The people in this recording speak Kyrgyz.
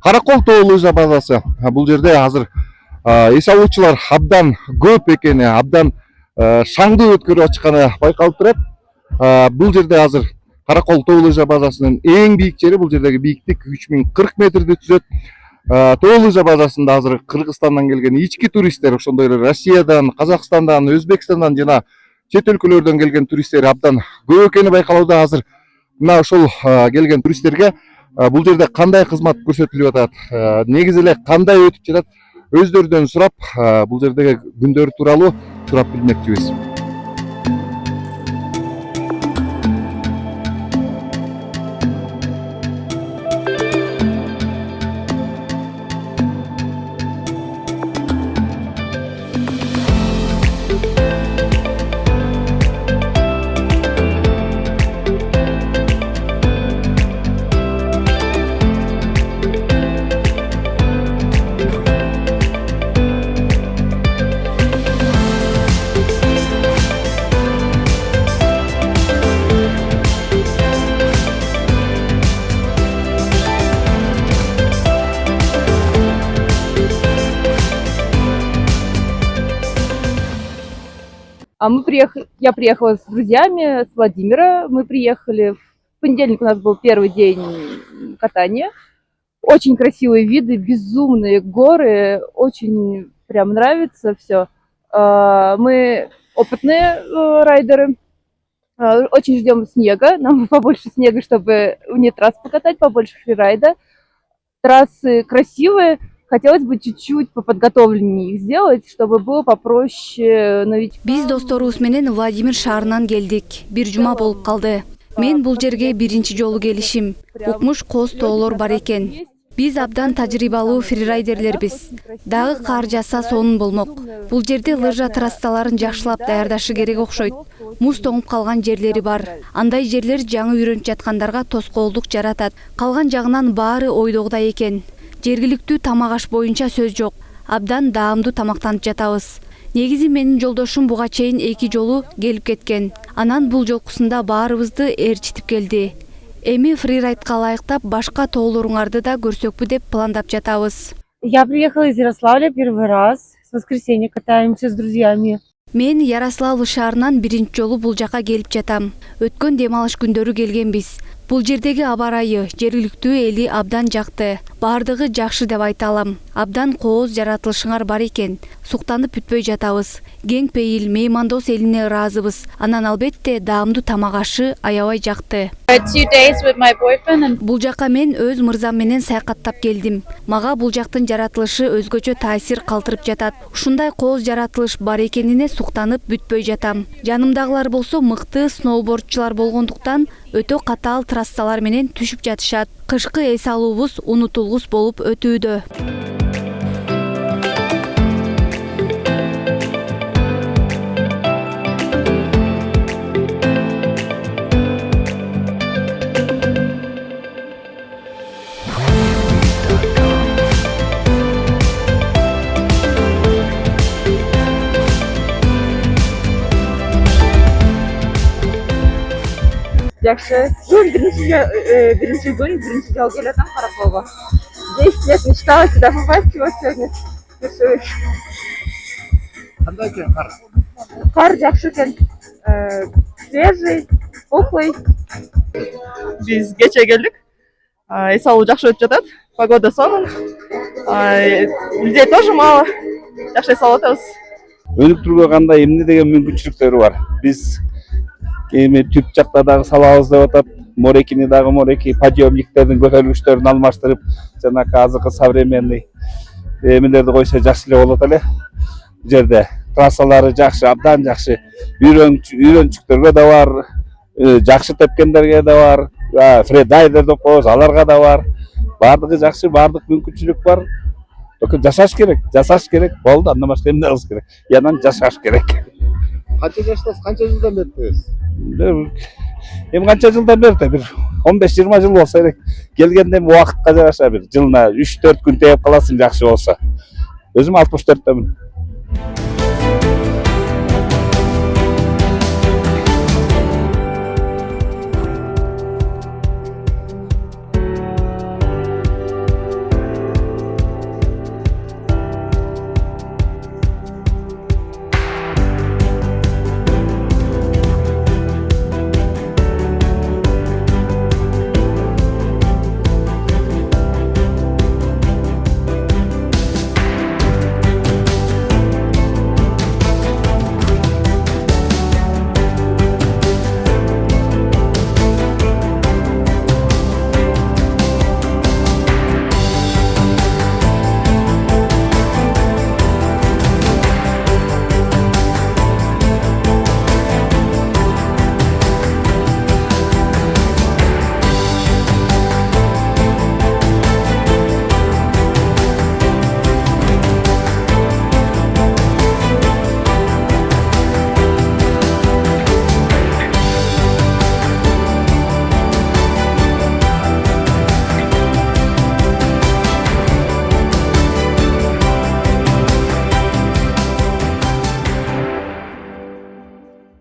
Каракол тоо лыжа базасы. Бул жерде азыр эс алуучулар абдан көп экени, абдан шаңдуу өткөрүп ачканы байкалып турат. Бул жерде азыр Каракол тоо лыжа базасынын эң бийик жери, бул жердеги бийиктик 3040 метрди түзөт. Тоо лыжа базасында азыр Кыргызстандан келген ички туристтер, ошондой эле Россиядан, Казакстандан, Өзбекстандан жана чет өлкөлөрдөн келген туристтер абдан көп экени байкалууда. Азыр мына ошол келген туристтерге бул жерде кандай кызмат көрсөтүлүп атат, негизи эле кандай өтүп жатат, өздөрүнөн сурап, бул жердеги күндөр тууралуу сурап билмекчибиз. Я приехала с друзьями, с Владимира. Мы приехали, в понедельник у нас был первый день катания. Очень красивые виды, безумные горы, очень прям нравится все. Мы опытные райдеры, очень ждем снега, нам побольше снега, чтобы вне трасс покатать, побольше фрирайда. Трассы красивые. Хотелось бы чуть-чуть поподготовленнее их сделать, чтобы было попроще новичкам. Биз досторубуз менен Владимир шаарынан келдик. Бир жума болуп калды. Мен бул жерге биринчи жолу келишим. Укмуш кооз тоолор бар экен. Биз абдан тажрыйбалуу фрирайдерлербиз. Дагы кар жааса сонун болмок. Бул жерде лыжа трассаларын жакшылап даярдашы керек окшойт. Муз тоңуп калган жерлери бар. Андай жерлер жаңы үйрөнүп жаткандарга тоскоолдук жаратат. Калган жагынан баары ойдогудай экен. Жергиликтүү тамак аш боюнча сөз жок. Абдан даамдуу тамактанып жатабыз. Негизи менин жолдошум буга чейин 2 жолу келип кеткен. Анан бул жолкусунда баарыбызды ээрчитип келди. Эми фрирайдка ылайыктап башка тоолоруңарды да көрсөкпү деп пландап жатабыз. Я приехала из Ярославля первый раз. С воскресенья катаемся с друзьями. Мен Ярославль шаарынан биринчи жолу бул жака келип жатам. Өткөн дем алыш күндөрү келгенбиз. Бул жердеги аба ырайы, жергиликтүү эли абдан жакты. Бардыгы жакшы деп айта алам. Абдан кооз жаратылышыңар бар экен. Суктанып бүтпөй жатабыз. Кең пейил, меймандос элине ыраазыбыз. Анан албетте даамдуу тамак ашы аябай жакты. Бул жака мен өз мырзам менен саякаттап келдим. Мага бул жактын жаратылышы өзгөчө таасир калтырып жатат. Ушундай кооз жаратылыш бар экенине суктанып бүтпөй жатам. Жанымдагылар болсо мыкты сноубордчулар болгондуктан өтө катаал трассалар менен түшүп жатышат. Кышкы эс алуубуз унутулгус болуп өтүүдө. Жакшы. Биринчи күн, биринчи жол келатам Караколго. 10 лет мечтала сюда попасть, и вот сегодня решилась. Кандай экен кар? Кар жакшы экен. Свежий, пухлый. Биз кече келдик. Эс алуу жакшы өтүп жатат. Погода сонун. Людей тоже мало. Жакшы эс алып атабыз. Өнүктүрүүгө кандай эмне деген мүмкүнчүлүктөрү бар. Биз эми түп жакта дагы салабыз деп атат. Морекини дагы подъемниктердин көтөрүлгүчтөрүн алмаштырып, жанакы азыркы современный эмелерди койсо жакшы эле болот эле. Бул жерде трассалары жакшы, абдан жакшы. Үйрөнчүктөргө да бар, жакшы тепкендерге да бар, фрирайдер деп коебуз, аларга да бар. Бардыгы жакшы, бардык мүмкүнчүлүк бар. Только жашаш керек, болду, андан башка эмне кылыш керек? Янан жашаш керек. Канча жаштасыз, канча жылдан бердиңиз? Эми канча жылдан берди? Бир 15-20 жыл болсо керек. Келгенде убакытка жараша бир жылына 3-4 күн тээп каласың жакшы болсо. Өзүм 64-төмүн.